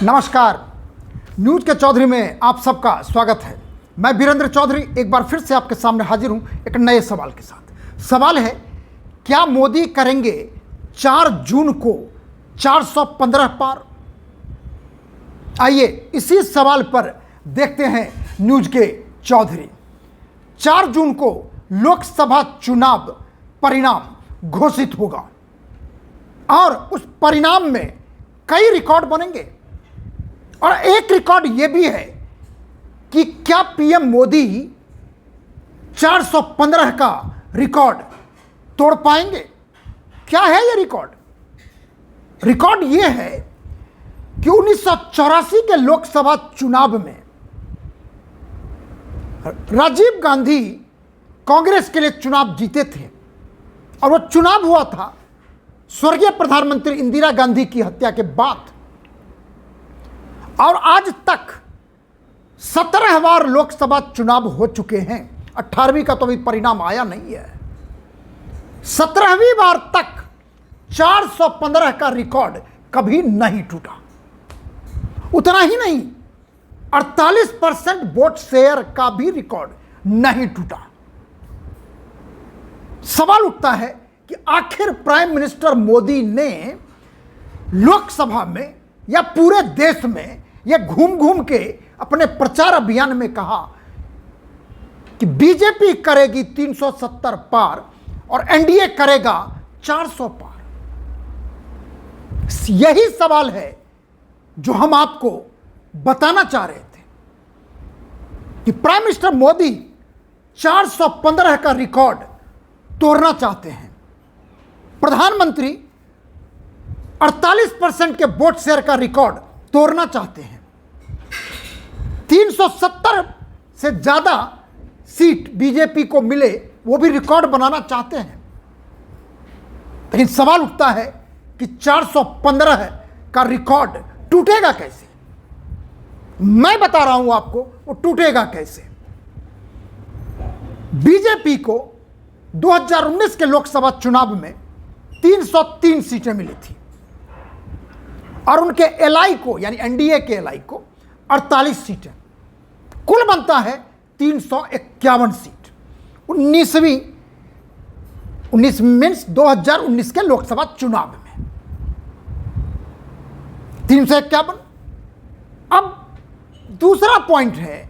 नमस्कार। न्यूज के चौधरी में आप सबका स्वागत है। मैं वीरेंद्र चौधरी एक बार फिर से आपके सामने हाजिर हूं एक नए सवाल के साथ। सवाल है, क्या मोदी करेंगे 4 जून को 415 पार? आइए इसी सवाल पर देखते हैं न्यूज के चौधरी। 4 जून को लोकसभा चुनाव परिणाम घोषित होगा और उस परिणाम में कई रिकॉर्ड बनेंगे और एक रिकॉर्ड यह भी है कि क्या पीएम मोदी 415 का रिकॉर्ड तोड़ पाएंगे। क्या है यह रिकॉर्ड? रिकॉर्ड यह है कि 1984 के लोकसभा चुनाव में राजीव गांधी कांग्रेस के लिए चुनाव जीते थे और वह चुनाव हुआ था स्वर्गीय प्रधानमंत्री इंदिरा गांधी की हत्या के बाद। और आज तक 17 बार लोकसभा चुनाव हो चुके हैं। 18वीं का तो अभी परिणाम आया नहीं है। 17वीं बार तक 415 का रिकॉर्ड कभी नहीं टूटा। उतना ही नहीं, 48% वोट शेयर का भी रिकॉर्ड नहीं टूटा। सवाल उठता है कि आखिर प्राइम मिनिस्टर मोदी ने लोकसभा में या पूरे देश में यह घूम घूम के अपने प्रचार अभियान में कहा कि बीजेपी करेगी 370 पार और एनडीए करेगा 400 पार। यही सवाल है जो हम आपको बताना चाह रहे थे कि प्राइम मिनिस्टर मोदी 415 का रिकॉर्ड तोड़ना चाहते हैं। प्रधानमंत्री 48% के वोट शेयर का रिकॉर्ड तोड़ना चाहते हैं। 370 से ज्यादा सीट बीजेपी को मिले वो भी रिकॉर्ड बनाना चाहते हैं। लेकिन सवाल उठता है कि 415 का रिकॉर्ड टूटेगा कैसे? मैं बता रहा हूं आपको वो टूटेगा कैसे। बीजेपी को 2019 के लोकसभा चुनाव में 303 सीटें मिली थी और उनके एलआई को यानी एनडीए के एलआई को 48 सीटें, कुल बनता है 351 सीट। 2019 के लोकसभा चुनाव में 351। अब दूसरा पॉइंट है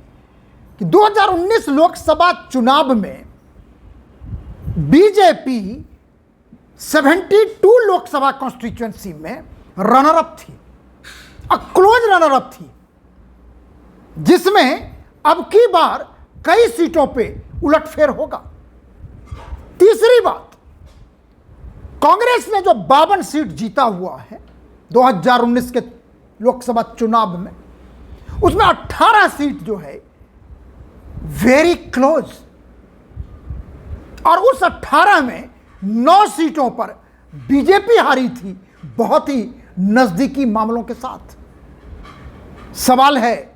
कि 2019 लोकसभा चुनाव में बीजेपी 72 लोकसभा कॉन्स्टिट्यूएंसी में रनर अप थी, क्लोज रनर अप थी, जिसमें अब की बार कई सीटों पे उलटफेर होगा। तीसरी बात, कांग्रेस ने जो 52 सीट जीता हुआ है 2019 के लोकसभा चुनाव में, उसमें 18 सीट जो है वेरी क्लोज और उस 18 में 9 सीटों पर बीजेपी हारी थी, बहुत ही नजदीकी मामलों के साथ। सवाल है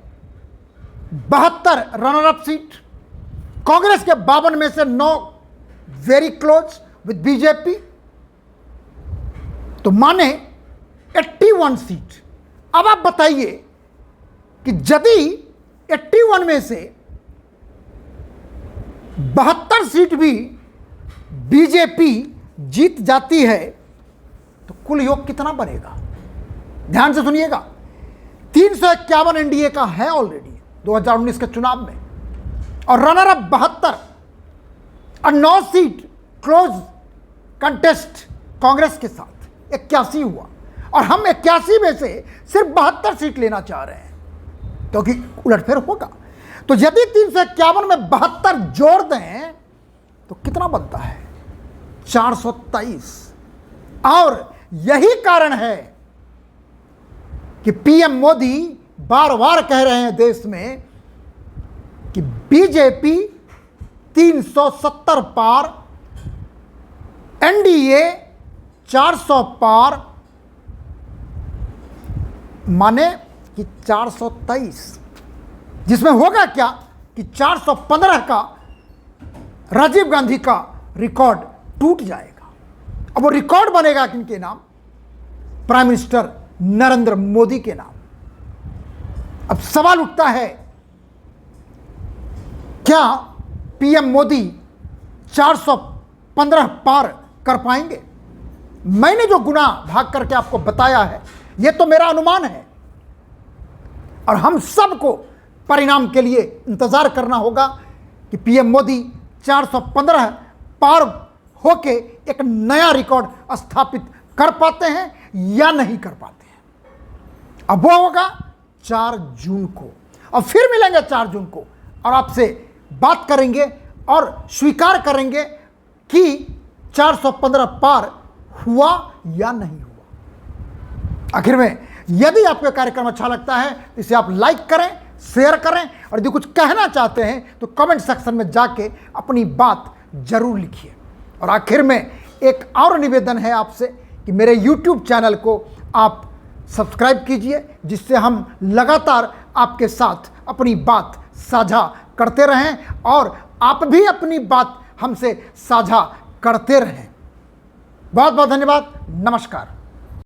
72 रनर अप सीट, कांग्रेस के 52 में से 9 वेरी क्लोज विद बीजेपी, तो माने 81 सीट। अब आप बताइए कि यदि 81 में से 72 सीट भी बीजेपी जीत जाती है तो कुल योग कितना बनेगा? ध्यान से सुनिएगा। 351 एनडीए का है ऑलरेडी 2019 के चुनाव में और रनर अप 72 और 9 सीट क्लोज कंटेस्ट कांग्रेस के साथ 81 हुआ और हम 81 में से सिर्फ 72 सीट लेना चाह रहे हैं क्योंकि उलटफेर होगा। तो यदि 351 में 72 जोड़ दें तो कितना बनता है? 423। और यही कारण है कि पीएम मोदी बार बार कह रहे हैं देश में कि बीजेपी 370 पार, एनडीए 400 पार, माने कि 423, जिसमें होगा क्या कि 415 का राजीव गांधी का रिकॉर्ड टूट जाएगा। अब वो रिकॉर्ड बनेगा किनके नाम? प्राइम मिनिस्टर नरेंद्र मोदी के नाम। अब सवाल उठता है, क्या पीएम मोदी 415 पार कर पाएंगे? मैंने जो गुना भाग करके आपको बताया है, यह तो मेरा अनुमान है, और हम सबको परिणाम के लिए इंतजार करना होगा कि पीएम मोदी 415 पार होके एक नया रिकॉर्ड स्थापित कर पाते हैं या नहीं कर पाते हैं। अब वो होगा 4 जून को, और फिर मिलेंगे 4 जून को और आपसे बात करेंगे और स्वीकार करेंगे कि 415 पार हुआ या नहीं हुआ। आखिर में यदि आपको कार्यक्रम अच्छा लगता है तो इसे आप लाइक करें, शेयर करें, और यदि कुछ कहना चाहते हैं तो कमेंट सेक्शन में जाके अपनी बात जरूर लिखिए। और आखिर में एक और निवेदन है आपसे कि मेरे YouTube चैनल को आप सब्सक्राइब कीजिए, जिससे हम लगातार आपके साथ अपनी बात साझा करते रहें और आप भी अपनी बात हमसे साझा करते रहें। बहुत बहुत धन्यवाद। नमस्कार।